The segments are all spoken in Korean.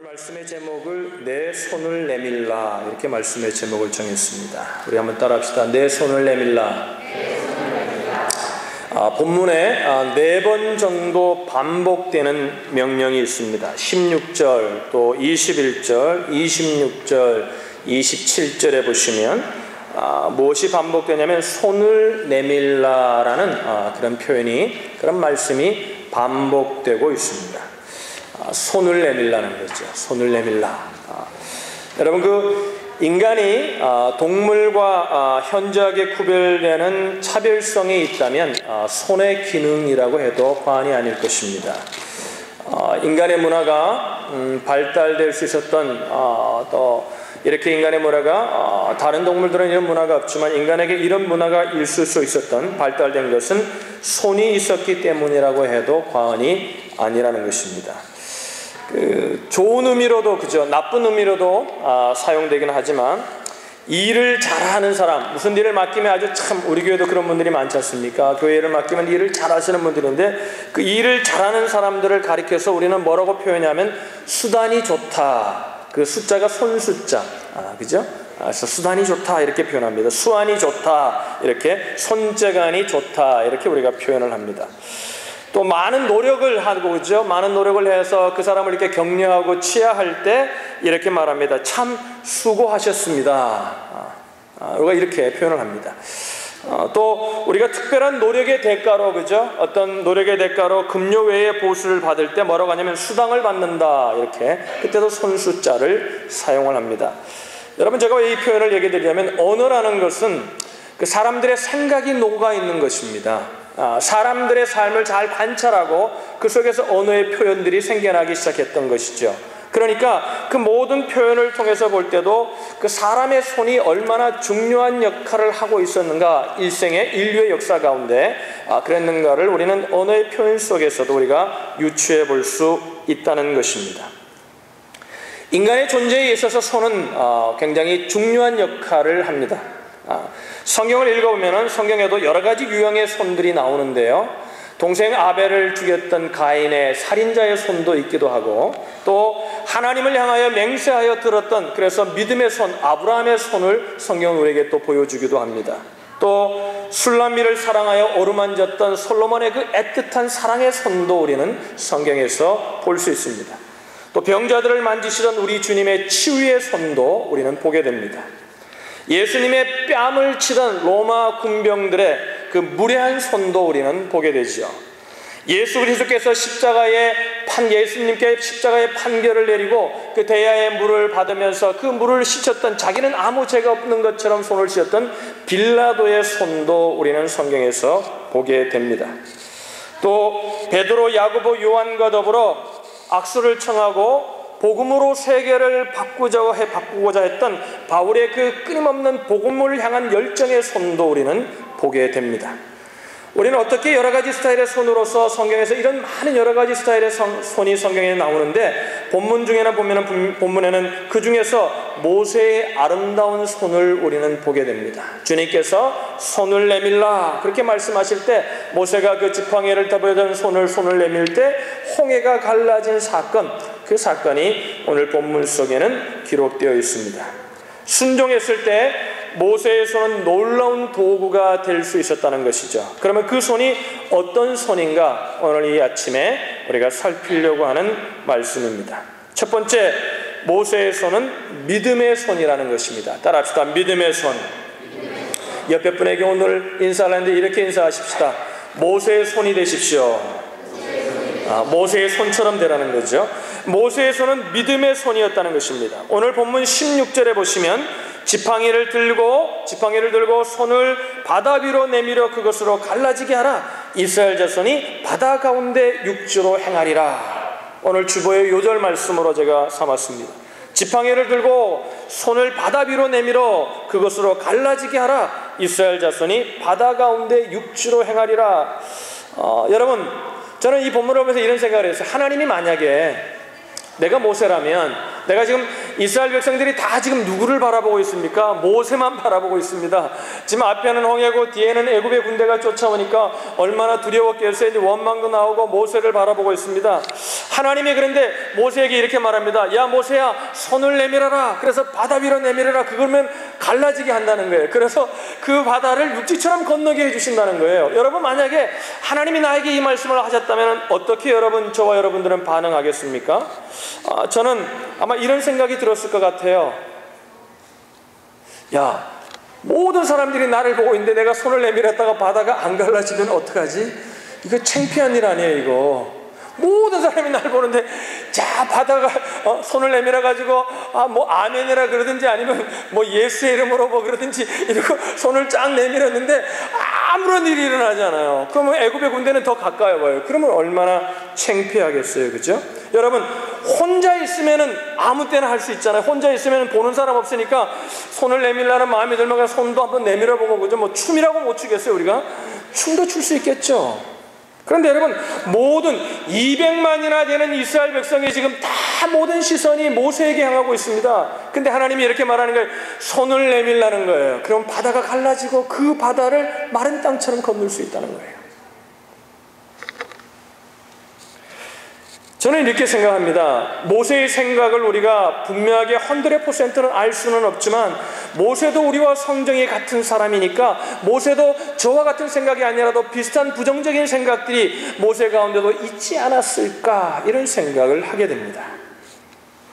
말씀의 제목을 내 손을 내밀라 이렇게 말씀의 제목을 정했습니다. 우리 한번 따라합시다. 내 손을 내밀라. 본문에 4번 정도 반복되는 명령이 있습니다. 16절, 또 21절, 26절, 27절에 보시면 무엇이 반복되냐면 손을 내밀라라는 그런 표현이, 그런 말씀이 반복되고 있습니다. 손을 내밀라는 거죠. 손을 내밀라. 여러분, 인간이 동물과 현저하게 구별되는 차별성이 있다면 손의 기능이라고 해도 과언이 아닐 것입니다. 인간의 문화가 발달될 수 있었던, 또 이렇게 인간의 문화가 다른 동물들은 이런 문화가 없지만 인간에게 이런 문화가 있을 수 있었던, 발달된 것은 손이 있었기 때문이라고 해도 과언이 아니라는 것입니다. 좋은 의미로도, 그죠, 나쁜 의미로도 사용되긴 하지만, 일을 잘하는 사람, 무슨 일을 맡기면 아주 참, 우리 교회도 그런 분들이 많지 않습니까? 교회를 맡기면 일을 잘하시는 분들인데, 그 일을 잘하는 사람들을 가리켜서 우리는 뭐라고 표현하면 수단이 좋다. 그 숫자가 손숫자, 그죠? 그래서 수단이 좋다 이렇게 표현합니다. 수완이 좋다, 이렇게 손재간이 좋다 이렇게 우리가 표현을 합니다. 또 많은 노력을 하고, 그죠? 많은 노력을 해서 그 사람을 이렇게 격려하고 치하할 때 이렇게 말합니다. 참 수고하셨습니다. 우리가 이렇게 표현을 합니다. 또 우리가 특별한 노력의 대가로, 그죠? 어떤 노력의 대가로 급료 외의 보수를 받을 때 뭐라고 하냐면 수당을 받는다, 이렇게, 그때도 손숫자를 사용을 합니다. 여러분, 제가 왜 이 표현을 얘기 드리냐면, 언어라는 것은 그 사람들의 생각이 녹아 있는 것입니다. 사람들의 삶을 잘 관찰하고 그 속에서 언어의 표현들이 생겨나기 시작했던 것이죠. 그러니까 그 모든 표현을 통해서 볼 때도 그 사람의 손이 얼마나 중요한 역할을 하고 있었는가, 일생의 인류의 역사 가운데 그랬는가를 우리는 언어의 표현 속에서도 우리가 유추해 볼 수 있다는 것입니다. 인간의 존재에 있어서 손은 굉장히 중요한 역할을 합니다. 성경을 읽어보면 성경에도 여러 가지 유형의 손들이 나오는데요, 동생 아벨을 죽였던 가인의 살인자의 손도 있기도 하고, 또 하나님을 향하여 맹세하여 들었던, 그래서 믿음의 손, 아브라함의 손을 성경은 우리에게 또 보여주기도 합니다. 또 술람미를 사랑하여 어루만졌던 솔로몬의 그 애틋한 사랑의 손도 우리는 성경에서 볼 수 있습니다. 또 병자들을 만지시던 우리 주님의 치유의 손도 우리는 보게 됩니다. 예수님의 뺨을 치던 로마 군병들의 그 무례한 손도 우리는 보게 되죠. 예수 그리스도께서 예수님께 십자가의 판결을 내리고 그 대야의 물을 받으면서 그 물을 씻었던, 자기는 아무 죄가 없는 것처럼 손을 씻었던 빌라도의 손도 우리는 성경에서 보게 됩니다. 또 베드로, 야고보, 요한과 더불어 악수를 청하고 복음으로 세계를 바꾸고자 했던 바울의 그 끊임없는 복음을 향한 열정의 손도 우리는 보게 됩니다. 우리는 어떻게 여러 가지 스타일의 손으로서 성경에서 이런 많은 여러 가지 스타일의 손이 성경에 나오는데, 본문 중에는 보면은, 본문에는 그 중에서 모세의 아름다운 손을 우리는 보게 됩니다. 주님께서 손을 내밀라 그렇게 말씀하실 때, 모세가 그 지팡이를 잡으려던 손을 내밀 때 홍해가 갈라진 사건, 그 사건이 오늘 본문 속에는 기록되어 있습니다. 순종했을 때 모세의 손은 놀라운 도구가 될 수 있었다는 것이죠. 그러면 그 손이 어떤 손인가, 오늘 이 아침에 우리가 살피려고 하는 말씀입니다. 첫 번째, 모세의 손은 믿음의 손이라는 것입니다. 따라합시다. 믿음의 손. 옆에 분에게 오늘 인사를 하는데 이렇게 인사하십시다. 모세의 손이 되십시오. 모세의 손처럼 되라는 거죠. 모세의 손은 믿음의 손이었다는 것입니다. 오늘 본문 16절에 보시면 지팡이를 들고 손을 바다 위로 내밀어 그것으로 갈라지게 하라. 이스라엘 자손이 바다 가운데 육지로 행하리라. 오늘 주보의 요절 말씀으로 제가 삼았습니다. 지팡이를 들고 손을 바다 위로 내밀어 그것으로 갈라지게 하라. 이스라엘 자손이 바다 가운데 육지로 행하리라. 여러분, 저는 이 본문을 보면서 이런 생각을 했어요. 하나님이 만약에 내가 모세라면, 내가 지금 이스라엘 백성들이 다 지금 누구를 바라보고 있습니까? 모세만 바라보고 있습니다. 지금 앞에는 홍해고 뒤에는 애굽의 군대가 쫓아오니까 얼마나 두려웠겠어요. 이제 원망도 나오고 모세를 바라보고 있습니다. 하나님이 그런데 모세에게 이렇게 말합니다. 야 모세야, 손을 내밀어라. 그래서 바다 위로 내밀어라. 그러면 갈라지게 한다는 거예요. 그래서 그 바다를 육지처럼 건너게 해주신다는 거예요. 여러분, 만약에 하나님이 나에게 이 말씀을 하셨다면 어떻게 저와 여러분들은 반응하겠습니까? 저는 아마 이런 생각이 들었을 것 같아요. 야, 모든 사람들이 나를 보고 있는데 내가 손을 내밀었다가 바다가 안 갈라지면 어떡하지? 이거 창피한 일 아니에요, 이거. 모든 사람이 날 보는데, 자, 바다가 손을 내밀어가지고 뭐 아멘이라 그러든지 아니면 뭐 예수의 이름으로 뭐 그러든지 이러고 손을 쫙 내밀었는데 아무런 일이 일어나지 않아요. 그러면 애굽의 군대는 더 가까이 와요. 그러면 얼마나 창피하겠어요, 그죠? 여러분, 혼자 있으면은 아무 때나 할 수 있잖아요. 혼자 있으면 보는 사람 없으니까 손을 내밀라는 마음이 들면 그냥 손도 한번 내밀어보고, 그죠? 뭐 춤이라고 못 추겠어요, 우리가? 춤도 출 수 있겠죠. 그런데 여러분, 모든 200만이나 되는 이스라엘 백성이 지금 다 모든 시선이 모세에게 향하고 있습니다. 근데 하나님이 이렇게 말하는 거예요. 손을 내밀라는 거예요. 그럼 바다가 갈라지고 그 바다를 마른 땅처럼 건널 수 있다는 거예요. 저는 이렇게 생각합니다. 모세의 생각을 우리가 분명하게 100%는 알 수는 없지만, 모세도 우리와 성정이 같은 사람이니까 모세도 저와 같은 생각이 아니라도 비슷한 부정적인 생각들이 모세 가운데도 있지 않았을까, 이런 생각을 하게 됩니다.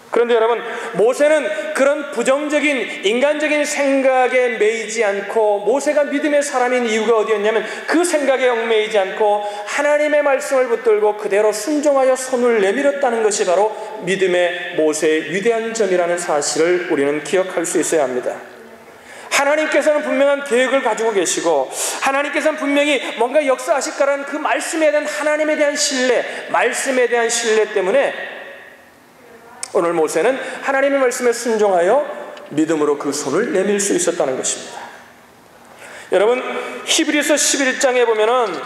그런데 여러분, 모세는 그런 부정적인 인간적인 생각에 매이지 않고, 모세가 믿음의 사람인 이유가 어디였냐면 그 생각에 얽매이지 않고 하나님의 말씀을 붙들고 그대로 순종하여 손을 내밀었다는 것이 바로 믿음의 모세의 위대한 점이라는 사실을 우리는 기억할 수 있어야 합니다. 하나님께서는 분명한 계획을 가지고 계시고, 하나님께서는 분명히 뭔가 역사하실 거라는 그 말씀에 대한 하나님에 대한 신뢰, 말씀에 대한 신뢰 때문에 오늘 모세는 하나님의 말씀에 순종하여 믿음으로 그 손을 내밀 수 있었다는 것입니다. 여러분, 히브리서 11장에 보면은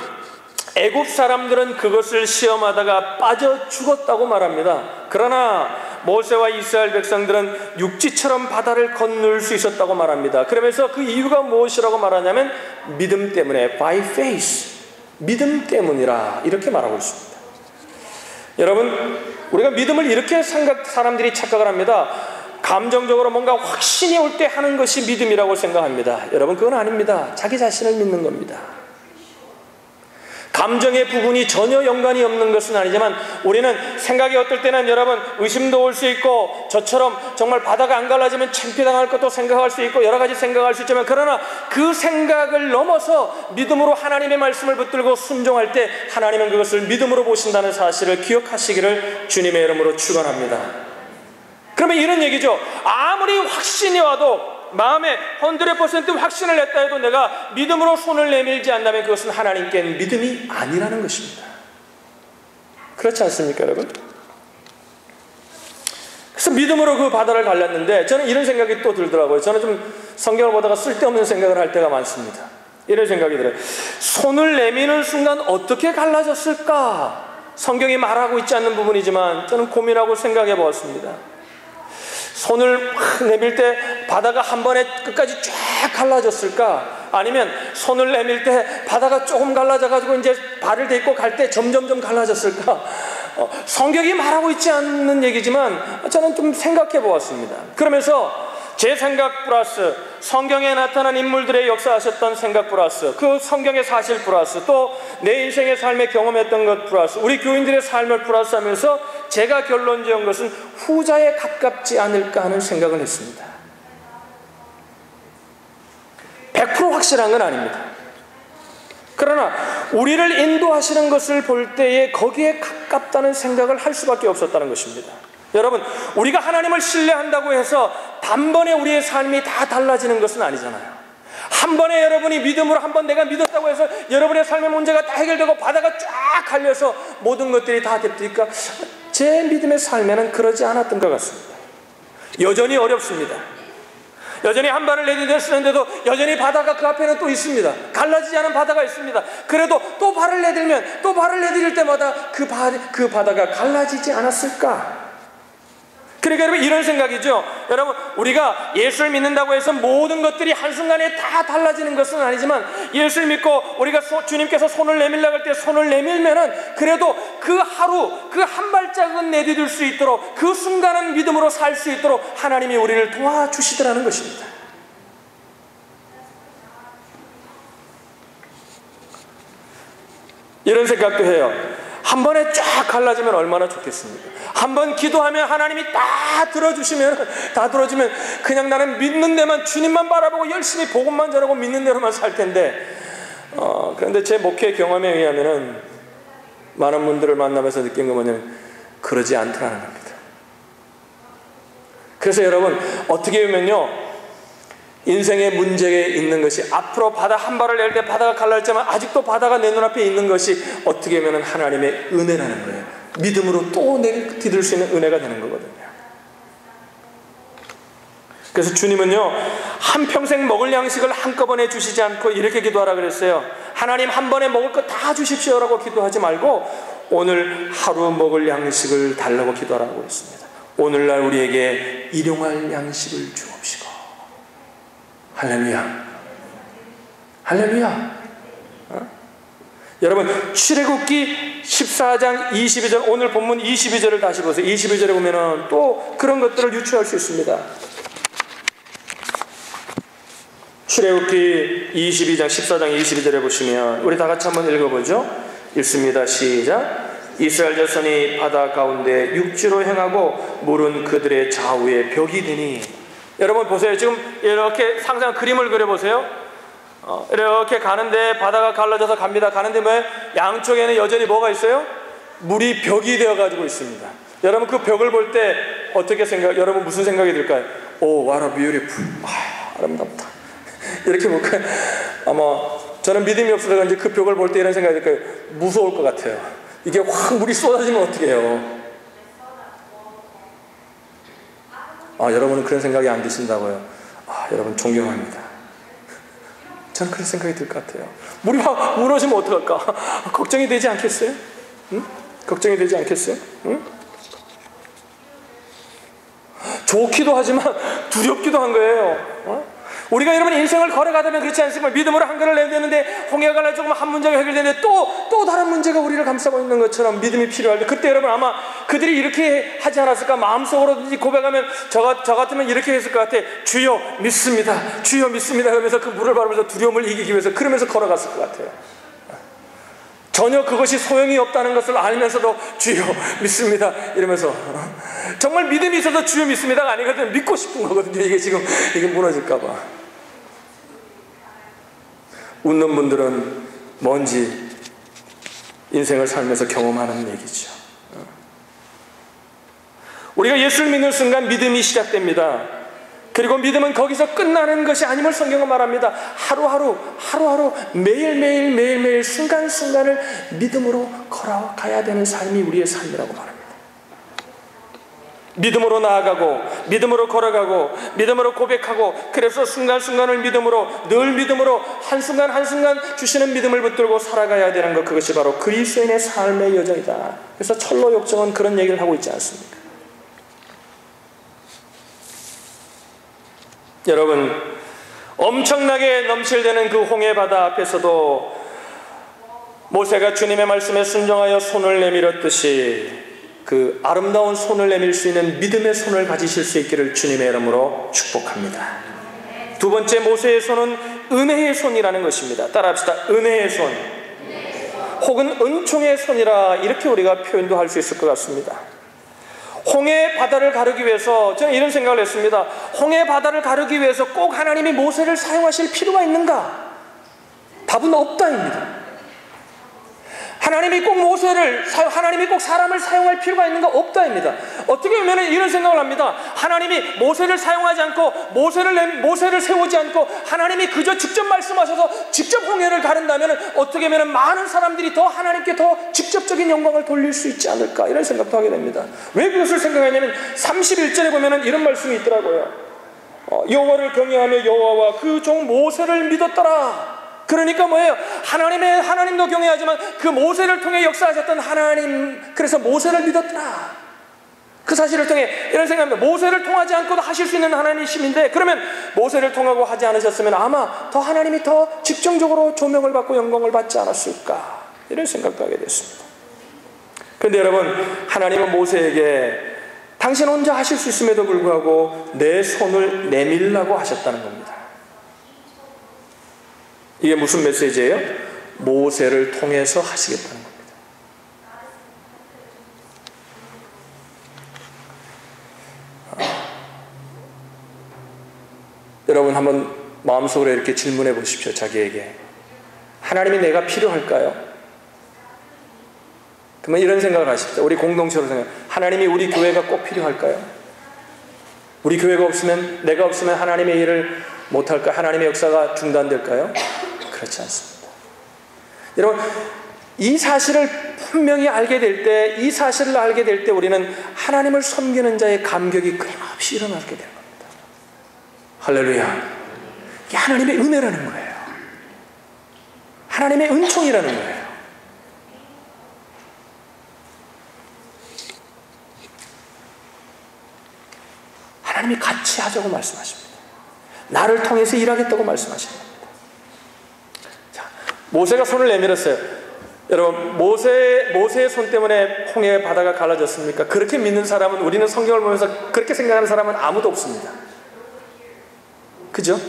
애굽 사람들은 그것을 시험하다가 빠져 죽었다고 말합니다. 그러나 모세와 이스라엘 백성들은 육지처럼 바다를 건널 수 있었다고 말합니다. 그러면서 그 이유가 무엇이라고 말하냐면 믿음 때문에, by faith, 믿음 때문이라, 이렇게 말하고 있습니다. 여러분, 우리가 믿음을 이렇게 사람들이 착각을 합니다. 감정적으로 뭔가 확신이 올 때 하는 것이 믿음이라고 생각합니다. 여러분, 그건 아닙니다. 자기 자신을 믿는 겁니다. 감정의 부분이 전혀 연관이 없는 것은 아니지만, 우리는 생각이 어떨 때는 여러분 의심도 올 수 있고, 저처럼 정말 바다가 안 갈라지면 창피당할 것도 생각할 수 있고, 여러 가지 생각할 수 있지만, 그러나 그 생각을 넘어서 믿음으로 하나님의 말씀을 붙들고 순종할 때 하나님은 그것을 믿음으로 보신다는 사실을 기억하시기를 주님의 이름으로 축원합니다. 그러면 이런 얘기죠. 아무리 확신이 와도, 마음에 100% 확신을 냈다 해도 내가 믿음으로 손을 내밀지 않다면 그것은 하나님께 믿음이 아니라는 것입니다. 그렇지 않습니까, 여러분? 그래서 믿음으로 그 바다를 갈랐는데, 저는 이런 생각이 또 들더라고요. 저는 좀 성경을 보다가 쓸데없는 생각을 할 때가 많습니다. 이런 생각이 들어요. 손을 내미는 순간 어떻게 갈라졌을까? 성경이 말하고 있지 않는 부분이지만 저는 고민하고 생각해 보았습니다. 손을 막 내밀 때 바다가 한 번에 끝까지 쫙 갈라졌을까? 아니면 손을 내밀 때 바다가 조금 갈라져가지고 이제 발을 딛고 갈 때 점점점 갈라졌을까? 성경이 말하고 있지 않는 얘기지만 저는 좀 생각해 보았습니다. 그러면서 제 생각 플러스 성경에 나타난 인물들의 역사하셨던 생각 플러스 그 성경의 사실 플러스 또 내 인생의 삶에 경험했던 것 플러스 우리 교인들의 삶을 플러스 하면서 제가 결론 지은 것은 후자에 가깝지 않을까 하는 생각을 했습니다. 100% 확실한 건 아닙니다. 그러나 우리를 인도하시는 것을 볼 때에 거기에 가깝다는 생각을 할 수밖에 없었다는 것입니다. 여러분, 우리가 하나님을 신뢰한다고 해서 단번에 우리의 삶이 다 달라지는 것은 아니잖아요. 한 번에 여러분이 믿음으로 한번 내가 믿었다고 해서 여러분의 삶의 문제가 다 해결되고 바다가 쫙 갈려서 모든 것들이 다 됩니까? 제 믿음의 삶에는 그러지 않았던 것 같습니다. 여전히 어렵습니다. 여전히 한 발을 내딛었는데도 여전히 바다가 그 앞에는 또 있습니다. 갈라지지 않은 바다가 있습니다. 그래도 또 발을 내들면 또 발을 내디딜 때마다 그 바다가 갈라지지 않았을까? 그러니까 여러분 이런 생각이죠. 여러분 우리가 예수를 믿는다고 해서 모든 것들이 한순간에 다 달라지는 것은 아니지만 예수를 믿고 우리가 주님께서 손을 내밀라고 할 때 손을 내밀면은 그래도 그 그 하루, 그 한 발짝은 내디딜 수 있도록, 그 순간은 믿음으로 살 수 있도록 하나님이 우리를 도와주시더라는 것입니다. 이런 생각도 해요. 한 번에 쫙 갈라지면 얼마나 좋겠습니까? 한 번 기도하면 하나님이 다 들어주시면, 다 들어주면 그냥 나는 믿는 데만, 주님만 바라보고 열심히 복음만 전하고 믿는 대로만 살 텐데, 그런데 제 목회 경험에 의하면은 많은 분들을 만나면서 느낀 거 뭐냐면 그러지 않더라는 겁니다. 그래서 여러분, 어떻게 보면요, 인생의 문제에 있는 것이, 앞으로 바다 한 발을 낼 때 바다가 갈라졌지만 아직도 바다가 내 눈앞에 있는 것이 어떻게 보면 하나님의 은혜라는 거예요. 믿음으로 또 내디딜 수 있는 은혜가 되는 거거든요. 그래서 주님은요, 한평생 먹을 양식을 한꺼번에 주시지 않고 이렇게 기도하라 그랬어요. 하나님, 한 번에 먹을 거 다 주십시오라고 기도하지 말고 오늘 하루 먹을 양식을 달라고 기도하라고 했습니다. 오늘날 우리에게 일용할 양식을 주옵시고. 할렐루야. 할렐루야. 여러분, 출애굽기 14장 22절, 오늘 본문 22절을 다시 보세요. 22절에 보면은 또 그런 것들을 유추할 수 있습니다. 출애굽기 22장 14장 22절에 보시면 우리 다 같이 한번 읽어보죠. 읽습니다. 시작. 이스라엘 자손이 바다 가운데 육지로 행하고 물은 그들의 좌우에 벽이 되니. 여러분 보세요. 지금 이렇게 상상 그림을 그려보세요. 이렇게 가는데 바다가 갈라져서 갑니다. 가는데 뭐 양쪽에는 여전히 뭐가 있어요? 물이 벽이 되어가지고 있습니다. 여러분 그 벽을 볼 때 어떻게 여러분 무슨 생각이 들까요? 오, what a beautiful. 아름답다. 이렇게 볼까요? 아마 저는 믿음이 없어서 그런지 그 벽을 볼 때 이런 생각이 들까요? 무서울 것 같아요. 이게 확 물이 쏟아지면 어떻게 해요? 여러분은 그런 생각이 안 드신다고요? 여러분 존경합니다. 저는 그런 생각이 들 것 같아요. 물이 확 무너지면 어떡할까? 걱정이 되지 않겠어요? 응? 걱정이 되지 않겠어요? 응? 좋기도 하지만 두렵기도 한 거예요. 우리가 여러분 인생을 걸어가다 보면 그렇지 않습니까? 믿음으로 한글을 내야 되는데 홍해가 갈라지고 한 문제가 해결되는데 또 다른 문제가 우리를 감싸고 있는 것처럼 믿음이 필요할 때, 그때 여러분 아마 그들이 이렇게 하지 않았을까? 마음속으로든지 고백하면 저 같으면 이렇게 했을 것 같아. 주여 믿습니다. 주여 믿습니다. 그러면서 그 물을 바르면서 두려움을 이기기 위해서 그러면서 걸어갔을 것 같아요. 전혀 그것이 소용이 없다는 것을 알면서도 주여 믿습니다 이러면서 정말 믿음이 있어서 주여 믿습니다가 아니거든요. 믿고 싶은 거거든요. 이게 무너질까 봐. 웃는 분들은 뭔지 인생을 살면서 경험하는 얘기죠. 우리가 예수를 믿는 순간 믿음이 시작됩니다. 그리고 믿음은 거기서 끝나는 것이 아님을 성경은 말합니다. 하루하루 매일매일 순간순간을 믿음으로 걸어가야 되는 삶이 우리의 삶이라고 말합니다. 믿음으로 나아가고 믿음으로 걸어가고 믿음으로 고백하고, 그래서 순간순간을 믿음으로, 늘 믿음으로 한순간 주시는 믿음을 붙들고 살아가야 되는 것, 그것이 바로 그리스도인의 삶의 여정이다. 그래서 철로 역정은 그런 얘기를 하고 있지 않습니까? 여러분, 엄청나게 넘실대는 그 홍해 바다 앞에서도 모세가 주님의 말씀에 순종하여 손을 내밀었듯이 그 아름다운 손을 내밀 수 있는 믿음의 손을 가지실 수 있기를 주님의 이름으로 축복합니다. 두 번째, 모세의 손은 은혜의 손이라는 것입니다. 따라합시다. 은혜의 손, 혹은 은총의 손이라, 이렇게 우리가 표현도 할 수 있을 것 같습니다. 홍해 바다를 가르기 위해서 저는 이런 생각을 했습니다. 홍해 바다를 가르기 위해서 꼭 하나님이 모세를 사용하실 필요가 있는가? 답은 없다입니다. 하나님이 꼭 사람을 사용할 필요가 있는가? 없다입니다. 어떻게 보면 이런 생각을 합니다. 하나님이 모세를 사용하지 않고 모세를 세우지 않고 하나님이 그저 직접 말씀하셔서 직접 홍해를 가른다면 어떻게 보면 많은 사람들이 더 하나님께 더 직접적인 영광을 돌릴 수 있지 않을까, 이런 생각도 하게 됩니다. 왜 그것을 생각하냐면 31절에 보면 이런 말씀이 있더라고요. 여호와를 경외하며 여호와와 그 종 모세를 믿었더라. 그러니까 뭐예요? 하나님도 경외하지만 그 모세를 통해 역사하셨던 하나님, 그래서 모세를 믿었더라. 그 사실을 통해 이런 생각합니다. 모세를 통하지 않고도 하실 수 있는 하나님이신데, 그러면 모세를 통하고 하지 않으셨으면 아마 더 하나님이 더 직접적으로 조명을 받고 영광을 받지 않았을까, 이런 생각도 하게 됐습니다. 그런데 여러분, 하나님은 모세에게 당신 혼자 하실 수 있음에도 불구하고 내 손을 내밀라고 하셨다는 겁니다. 이게 무슨 메시지예요? 모세를 통해서 하시겠다는 겁니다. 여러분 한번 마음속으로 이렇게 질문해 보십시오. 자기에게. 하나님이 내가 필요할까요? 그러면 이런 생각을 하십시오. 우리 공동체로 생각. 하나님이 우리 교회가 꼭 필요할까요? 우리 교회가 없으면, 내가 없으면 하나님의 일을 못할까? 하나님의 역사가 중단될까요? 그렇지 않습니다. 여러분, 이 사실을 분명히 알게 될 때, 이 사실을 알게 될 때 우리는 하나님을 섬기는 자의 감격이 끊임없이 일어나게 되는 겁니다. 할렐루야. 이게 하나님의 은혜라는 거예요. 하나님의 은총이라는 거예요. 하나님이 같이 하자고 말씀하십니다. 나를 통해서 일하겠다고 말씀하십니다. 자, 모세가 손을 내밀었어요. 여러분, 모세의 손 때문에 홍해 바다가 갈라졌습니까? 그렇게 믿는 사람은, 우리는 성경을 보면서 그렇게 생각하는 사람은 아무도 없습니다. 그죠?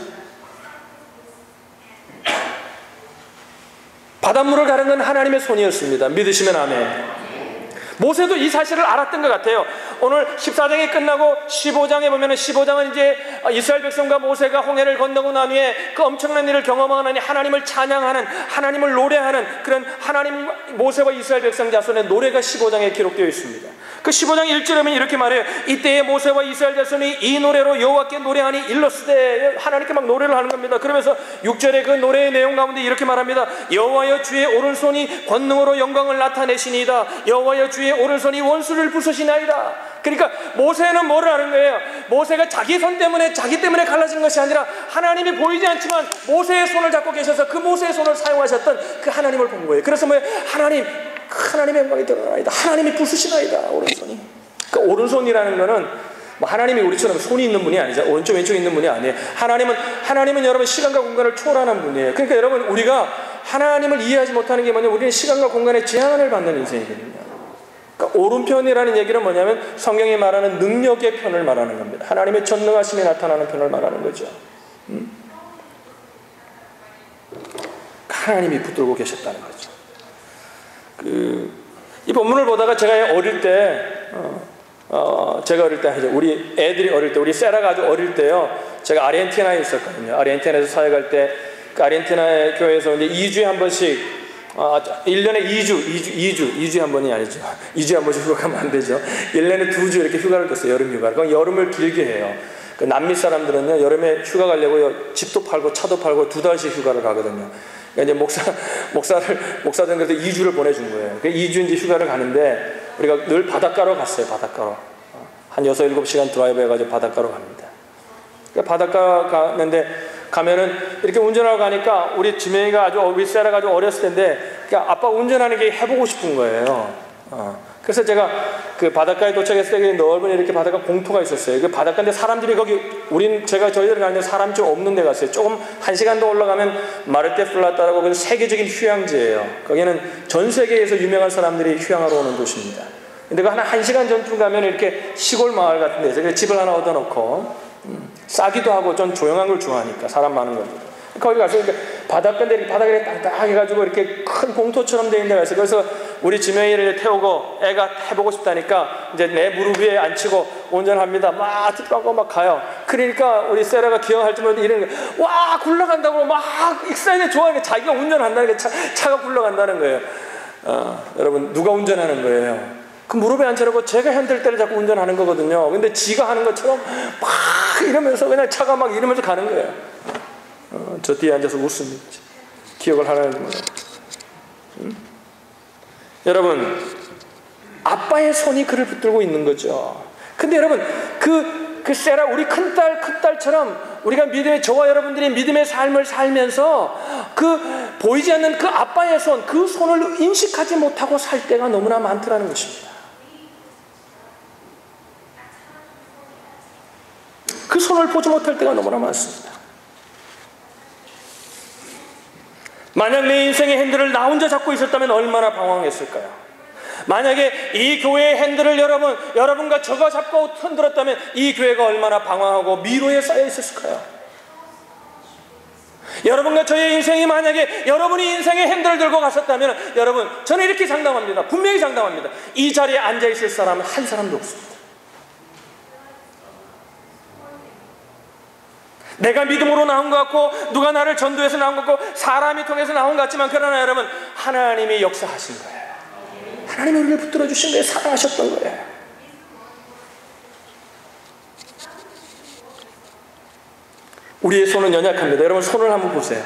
바닷물을 가른 건 하나님의 손이었습니다. 믿으시면 아멘. 모세도 이 사실을 알았던 것 같아요. 오늘 14장이 끝나고 15장에 보면은 15장은 이제 이스라엘 백성과 모세가 홍해를 건너고 난 후에 그 엄청난 일을 경험하니 하나님을 찬양하는, 하나님을 노래하는 그런 하나님, 모세와 이스라엘 백성 자손의 노래가 15장에 기록되어 있습니다. 그 15장 1절에 보면 이렇게 말해요. 이때에 모세와 이스라엘 자손이 이 노래로 여호와께 노래하니 일러스되, 하나님께 막 노래를 하는 겁니다. 그러면서 6절에 그 노래의 내용 가운데 이렇게 말합니다. 여호와여 주의 오른손이 권능으로 영광을 나타내시니이다. 여호와여 주의 오른손이 원수를 부수시나이다. 그러니까 모세는 뭐를 하는 거예요? 모세가 자기 손 때문에, 자기 때문에 갈라진 것이 아니라 하나님이 보이지 않지만 모세의 손을 잡고 계셔서 그 모세의 손을 사용하셨던 그 하나님을 본 거예요. 그래서 뭐예요? 하나님의 영광이 드러나이다. 하나님이 부수시나이다. 오른손이. 그러니까 오른손이라는 거는 뭐 하나님이 우리처럼 손이 있는 분이 아니죠. 오른쪽 왼쪽에 있는 분이 아니에요. 하나님은 여러분 시간과 공간을 초월하는 분이에요. 그러니까 여러분, 우리가 하나님을 이해하지 못하는 게 뭐냐면 우리는 시간과 공간의 제한을 받는 인생이거든요. 그러니까 오른편이라는 얘기는 뭐냐면 성경이 말하는 능력의 편을 말하는 겁니다. 하나님의 전능하심이 나타나는 편을 말하는 거죠. 하나님이 붙들고 계셨다는 거죠. 이 본문을 보다가 제가 어릴 때, 우리 애들이 어릴 때, 우리 세라가 아주 어릴 때요, 제가 아르헨티나에 있었거든요. 아르헨티나에서 사역할 때, 그 아르헨티나의 교회에서 이제 2주에 한 번씩, 1년에 2주에 한 번이 아니죠. 2주에 한 번씩 휴가 가면 안 되죠. 1년에 2주 이렇게 휴가를 줬어요. 여름 휴가를. 그럼 여름을 길게 해요. 그 남미 사람들은요, 여름에 휴가 가려고 집도 팔고 차도 팔고 2달씩 휴가를 가거든요. 그러니까 이제 목사들은 그래서 2주를 보내준 거예요. 그 2주 이제 휴가를 가는데, 우리가 늘 바닷가로 갔어요. 바닷가로. 한 6, 7시간 드라이브 해가지고 바닷가로 갑니다. 그러니까 바닷가 가면은 이렇게 운전하고 가니까 우리 우리 세라가 아주 어렸을 텐데, 그러니까 아빠 운전하는 게 해보고 싶은 거예요. 그래서 제가 그 바닷가에 도착했을 때 넓은 이렇게 바닷가 공터가 있었어요. 그 바닷가인데 사람들이 거기, 저희들이 가는데 사람이 좀 없는 데 갔어요. 조금 1시간 더 올라가면 마르테 플라타라고 그 세계적인 휴양지예요. 거기는 전 세계에서 유명한 사람들이 휴양하러 오는 도시입니다. 근데 그 한 1시간 전쯤 가면 이렇게 시골 마을 같은 데서 집을 하나 얻어놓고, 싸기도 하고 좀 조용한 걸 좋아하니까, 사람 많은 걸. 거기 가서 이렇게 바닷가인데 이렇게 바닥에 딱딱 해가지고 이렇게 큰 봉토처럼 돼 있는 데가 있어요. 그래서 우리 지명이를 태우고 애가 해보고 싶다니까 이제 내 무릎 위에 앉히고 운전합니다. 막 뒷방고 막 가요. 그러니까 우리 세라가 기억할 줄 모르는데 이러는 거예요. 와, 굴러간다고 막 익사이드 좋아하니까 자기가 운전한다는 게 차가 굴러간다는 거예요. 여러분, 누가 운전하는 거예요? 그 무릎에 앉혀놓고 제가 핸들대를 잡고 운전하는 거거든요. 근데 지가 하는 것처럼 막 이러면서 그냥 차가 막 이러면서 가는 거예요. 저 뒤에 앉아서 웃습니다. 기억을 하나는 거예요. 여러분, 아빠의 손이 그를 붙들고 있는 거죠. 근데 여러분, 그 세라, 우리 큰딸처럼 우리가 저와 여러분들이 믿음의 삶을 살면서 보이지 않는 그 아빠의 손, 그 손을 인식하지 못하고 살 때가 너무나 많더라는 것입니다. 그 손을 보지 못할 때가 너무나 많습니다. 만약 내 인생의 핸들을 나 혼자 잡고 있었다면 얼마나 방황했을까요? 만약에 이 교회의 핸들을 여러분과 저가 잡고 흔들었다면 이 교회가 얼마나 방황하고 미로에 쌓여 있었을까요? 여러분과 저의 인생이 만약에 여러분이 인생의 핸들을 들고 갔었다면 여러분, 저는 이렇게 장담합니다. 분명히 장담합니다. 이 자리에 앉아있을 사람은 한 사람도 없습니다. 내가 믿음으로 나온 것 같고 누가 나를 전도해서 나온 것 같고 사람이 통해서 나온 것 같지만, 그러나 여러분, 하나님이 역사하신 거예요. 하나님이 우리를 붙들어 주신 거예요. 사랑하셨던 거예요. 우리의 손은 연약합니다. 여러분, 손을 한번 보세요.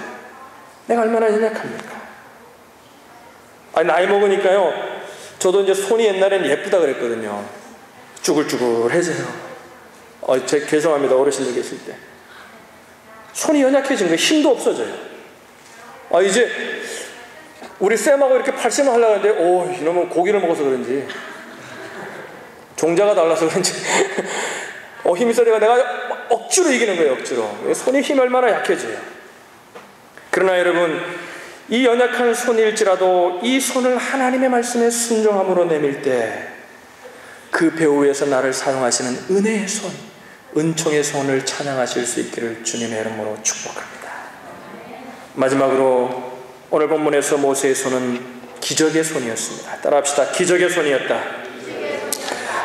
내가 얼마나 연약합니까? 아니, 나이 먹으니까요, 저도 이제 손이 옛날에는 예쁘다 그랬거든요. 쭈글쭈글해져요. 죄송합니다. 어르신들 계실 때. 손이 연약해진 거예요. 힘도 없어져요. 이제 우리 쌤하고 이렇게 팔씨름 하려고 하는데 이놈은 고기를 먹어서 그런지, 종자가 달라서 그런지 힘이 세다가 내가 억지로 이기는 거예요. 억지로. 손이 힘이 얼마나 약해져요. 그러나 여러분, 이 연약한 손일지라도 이 손을 하나님의 말씀에 순종함으로 내밀 때 그 배후 위에서 나를 사용하시는 은혜의 손, 은총의 손을 찬양하실 수 있기를 주님의 이름으로 축복합니다. 마지막으로 오늘 본문에서 모세의 손은 기적의 손이었습니다. 따라합시다. 기적의 손이었다.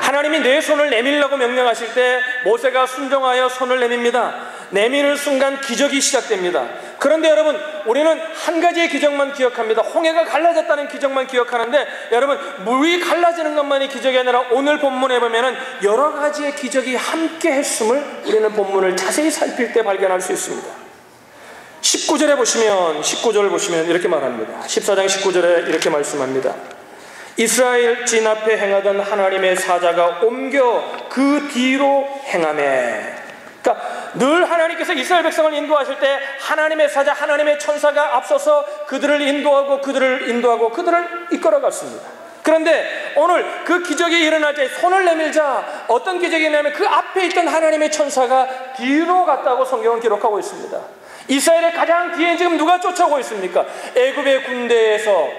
하나님이 내 손을 내밀라고 명령하실 때 모세가 순종하여 손을 내밉니다. 내미는 순간 기적이 시작됩니다. 그런데 여러분, 우리는 한 가지의 기적만 기억합니다. 홍해가 갈라졌다는 기적만 기억하는데, 여러분, 물이 갈라지는 것만이 기적이 아니라 오늘 본문에 보면은 여러 가지의 기적이 함께 했음을 우리는 본문을 자세히 살필 때 발견할 수 있습니다. 19절을 보시면 이렇게 말합니다. 14장 19절에 이렇게 말씀합니다. 이스라엘 진 앞에 행하던 하나님의 사자가 옮겨 그 뒤로 행하매. 그러니까 늘 하나님께서 이스라엘 백성을 인도하실 때 하나님의 사자, 하나님의 천사가 앞서서 그들을 인도하고 그들을 이끌어갔습니다. 그런데 오늘 그 기적이 일어날 때 손을 내밀자 어떤 기적이 있냐면 그 앞에 있던 하나님의 천사가 뒤로 갔다고 성경은 기록하고 있습니다. 이스라엘의 가장 뒤에 지금 누가 쫓아오고 있습니까? 애굽의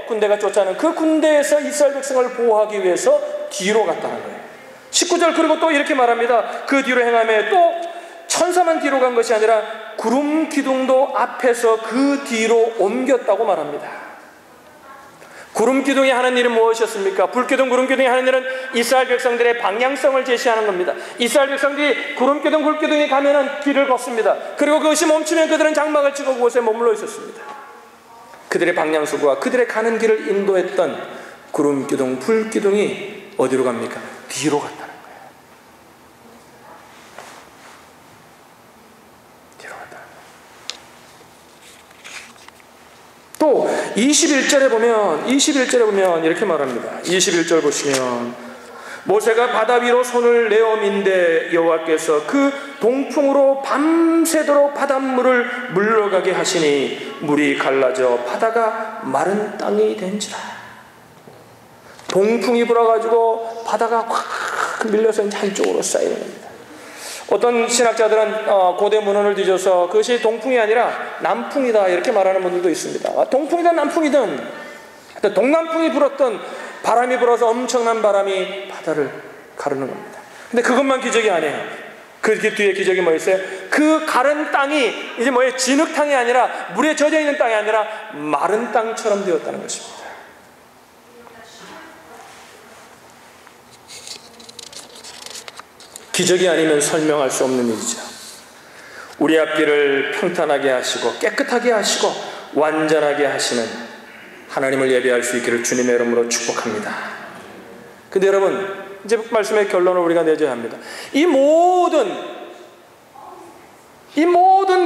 군대가 쫓아오는 그 군대에서 이스라엘 백성을 보호하기 위해서 뒤로 갔다는 거예요. 19절 그리고 또 이렇게 말합니다. 그 뒤로 행하며 또 천사만 뒤로 간 것이 아니라 구름 기둥도 앞에서 그 뒤로 옮겼다고 말합니다. 구름 기둥이 하는 일은 무엇이었습니까? 불기둥, 구름 기둥이 하는 일은 이스라엘 백성들의 방향성을 제시하는 겁니다. 이스라엘 백성들이 구름 기둥, 불 기둥이 가면은 길을 걷습니다. 그리고 그것이 멈추면 그들은 장막을 치고 그곳에 머물러 있었습니다. 그들의 방향성과 그들의 가는 길을 인도했던 구름 기둥, 불 기둥이 어디로 갑니까? 뒤로 갔다는 거예요. 뒤로 갔다는 거예요. 또 21절에 보면 이렇게 말합니다. 21절 보시면 모세가 바다 위로 손을 내어 민데 여호와께서 그 동풍으로 밤새도록 바닷물을 물러가게 하시니 물이 갈라져 바다가 마른 땅이 된지라. 동풍이 불어가지고 바다가 확 밀려서 이제 한쪽으로 쌓이는 겁니다. 어떤 신학자들은 고대 문헌을 뒤져서 그것이 동풍이 아니라 남풍이다 이렇게 말하는 분들도 있습니다. 동풍이든 남풍이든 동남풍이 불었던 바람이 불어서 엄청난 바람이 바다를 가르는 겁니다. 근데 그것만 기적이 아니에요. 그 뒤에 기적이 뭐였어요? 그 가른 땅이 이제 뭐예요? 진흙탕이 아니라 물에 젖어 있는 땅이 아니라 마른 땅처럼 되었다는 것입니다. 기적이 아니면 설명할 수 없는 일이죠. 우리 앞길을 평탄하게 하시고 깨끗하게 하시고 완전하게 하시는 하나님을 예배할 수 있기를 주님의 이름으로 축복합니다. 근데 여러분, 이제 말씀의 결론을 우리가 내줘야 합니다. 이 모든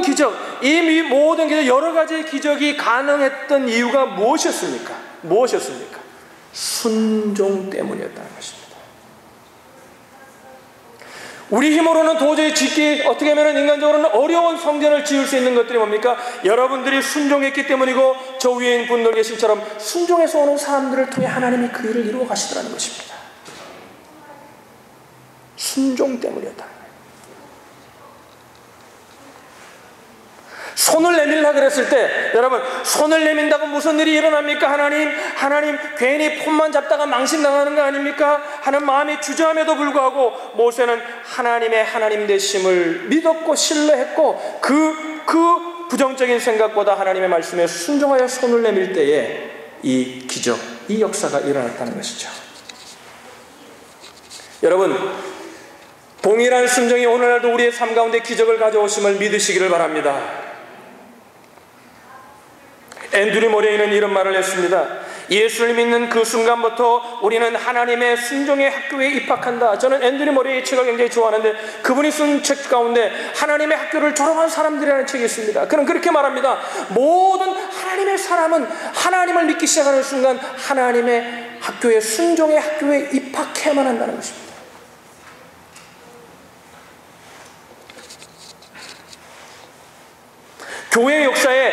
기적, 여러 가지의 기적이 가능했던 이유가 무엇이었습니까? 순종 때문이었다는 것입니다. 우리 힘으로는 도저히 짓기, 어떻게 하면 인간적으로는 어려운 성전을 지을 수 있는 것들이 뭡니까? 여러분들이 순종했기 때문이고 저 위에 있는 분들 계신처럼 순종해서 오는 사람들을 통해 하나님이 그 일을 이루어 가시더라는 것입니다. 순종 때문이었다. 손을 내밀라 그랬을 때 여러분, 손을 내민다고 무슨 일이 일어납니까? 하나님 괜히 폰만 잡다가 망신당하는 거 아닙니까? 하는 마음이 주저함에도 불구하고 모세는 하나님의 하나님 되심을 믿었고 신뢰했고 그 부정적인 생각보다 하나님의 말씀에 순종하여 손을 내밀 때에 이 기적, 이 역사가 일어났다는 것이죠. 여러분, 동일한 순종이 오늘날도 우리의 삶 가운데 기적을 가져오심을 믿으시기를 바랍니다. 앤드류 모레이는 이런 말을 했습니다. 예수를 믿는 그 순간부터 우리는 하나님의 순종의 학교에 입학한다. 저는 앤드류 모레이 책을 굉장히 좋아하는데 그분이 쓴 책 가운데 하나님의 학교를 졸업한 사람들이라는 책이 있습니다. 그는 그렇게 말합니다. 모든 하나님의 사람은 하나님을 믿기 시작하는 순간 하나님의 학교에, 순종의 학교에 입학해야만 한다는 것입니다. 교회 역사에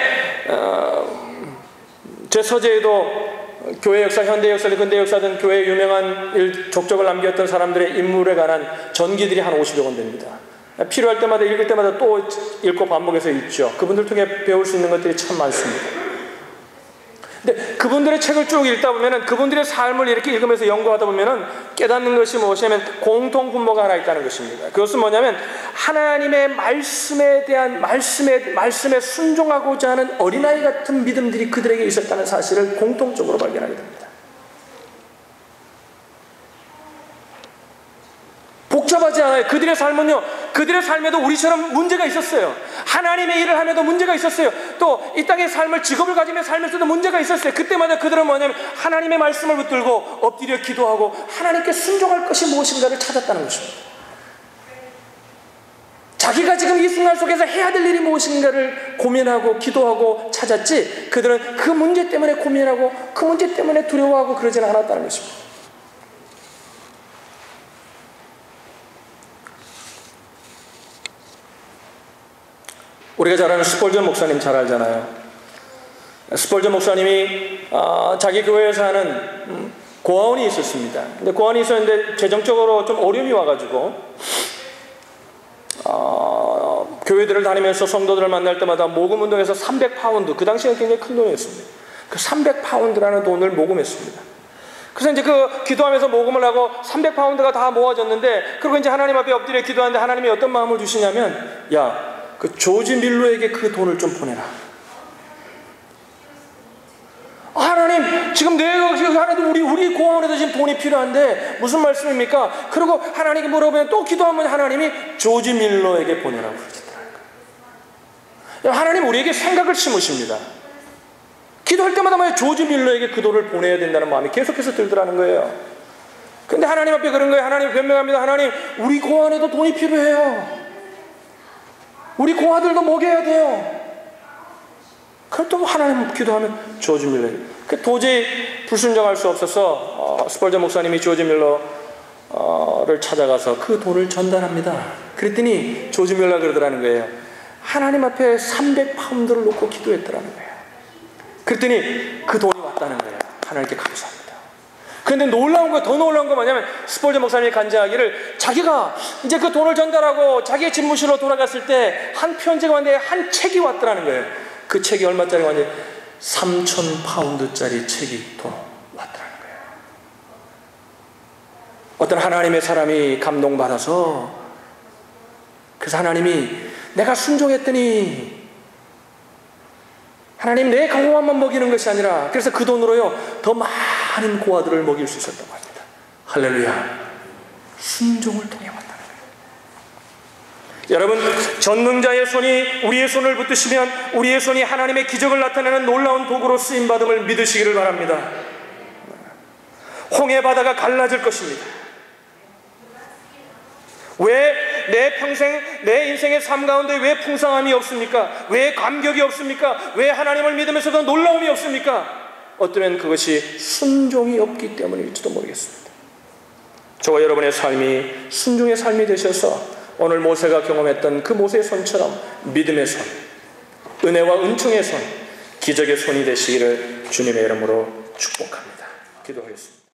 제 서재에도 교회 역사, 현대 역사든 근대 역사든 교회에 유명한 족적을 남겼던 사람들의 인물에 관한 전기들이 한 50여 권 됩니다. 필요할 때마다 읽을 때마다 또 읽고 반복해서 읽죠. 그분들 통해 배울 수 있는 것들이 참 많습니다. 근데 그분들의 책을 쭉 읽다 보면은, 그분들의 삶을 이렇게 읽으면서 연구하다 보면은 깨닫는 것이 무엇이냐면 공통 분모가 하나 있다는 것입니다. 그것은 뭐냐면 하나님의 말씀에 대한 말씀에 순종하고자 하는 어린아이 같은 믿음들이 그들에게 있었다는 사실을 공통적으로 발견하게 됩니다. 복잡하지 않아요. 그들의 삶은요, 그들의 삶에도 우리처럼 문제가 있었어요. 하나님의 일을 하면도 문제가 있었어요. 또 이 땅의 삶을, 직업을 가지며 살면서도 문제가 있었어요. 그때마다 그들은 뭐냐면 하나님의 말씀을 붙들고 엎드려 기도하고 하나님께 순종할 것이 무엇인가를 찾았다는 것입니다. 자기가 지금 이 순간 속에서 해야 될 일이 무엇인가를 고민하고 기도하고 찾았지, 그들은 그 문제 때문에 고민하고 그 문제 때문에 두려워하고 그러지는 않았다는 것입니다. 우리가 잘 아는 스펄전 목사님 잘 알잖아요. 스펄전 목사님이 자기 교회에서 하는 고아원이 있었습니다. 근데 고아원이 있었는데 재정적으로 좀 어려움이 와가지고 교회들을 다니면서 성도들을 만날 때마다 모금 운동에서 300파운드, 그 당시에는 굉장히 큰 돈이었습니다. 그 300파운드라는 돈을 모금했습니다. 그래서 이제 그 기도하면서 모금을 하고 300파운드가 다 모아졌는데, 그리고 이제 하나님 앞에 엎드려 기도하는데 하나님이 어떤 마음을 주시냐면, 야, 그 조지 밀러에게 그 돈을 좀 보내라. 하나님, 지금 내가 우리 고아원에도 지금 돈이 필요한데 무슨 말씀입니까? 그리고 하나님께 물어보면 또 기도하면 하나님이 조지 밀러에게 보내라고 그러시더라고요. 하나님 우리에게 생각을 심으십니다. 기도할 때마다 왜 조지 밀러에게 그 돈을 보내야 된다는 마음이 계속해서 들더라는 거예요. 근데 하나님 앞에 그런 거예요. 하나님 변명합니다. 하나님, 우리 고아원에도 돈이 필요해요. 우리 고아들도 먹여야 돼요. 그럼 또 하나님 기도하면 조지 밀러. 도저히 불순종할 수 없어서 스펄전 목사님이 조지 밀러를 찾아가서 그 돈을 전달합니다. 그랬더니 조지 밀러가 그러더라는 거예요. 하나님 앞에 300파운드를 놓고 기도했더라는 거예요. 그랬더니 그 돈이 왔다는 거예요. 하나님께 감사합니다. 그런데 더 놀라운 건 뭐냐면, 스펄전 목사님이 간증하기를 자기가 이제 그 돈을 전달하고 자기의 집무실로 돌아갔을 때 한 편지가 왔는데 한 책이 왔더라는 거예요. 그 책이 얼마짜리 왔는지 3,000파운드짜리 책이 또 왔더라는 거예요. 어떤 하나님의 사람이 감동받아서, 그래서 하나님이 내가 순종했더니 하나님 내 고아만 먹이는 것이 아니라, 그래서 그 돈으로요 더 많은 고아들을 먹일 수 있었다고 합니다. 할렐루야. 순종을 통해 왔다는 거예요. 여러분, 전능자의 손이 우리의 손을 붙드시면 우리의 손이 하나님의 기적을 나타내는 놀라운 도구로 쓰임받음을 믿으시기를 바랍니다. 홍해 바다가 갈라질 것입니다. 왜 내 평생, 내 인생의 삶 가운데 왜 풍성함이 없습니까? 왜 감격이 없습니까? 왜 하나님을 믿으면서도 놀라움이 없습니까? 어쩌면 그것이 순종이 없기 때문일지도 모르겠습니다. 저와 여러분의 삶이 순종의 삶이 되셔서 오늘 모세가 경험했던 그 모세의 손처럼 믿음의 손, 은혜와 은총의 손, 기적의 손이 되시기를 주님의 이름으로 축복합니다. 기도하겠습니다.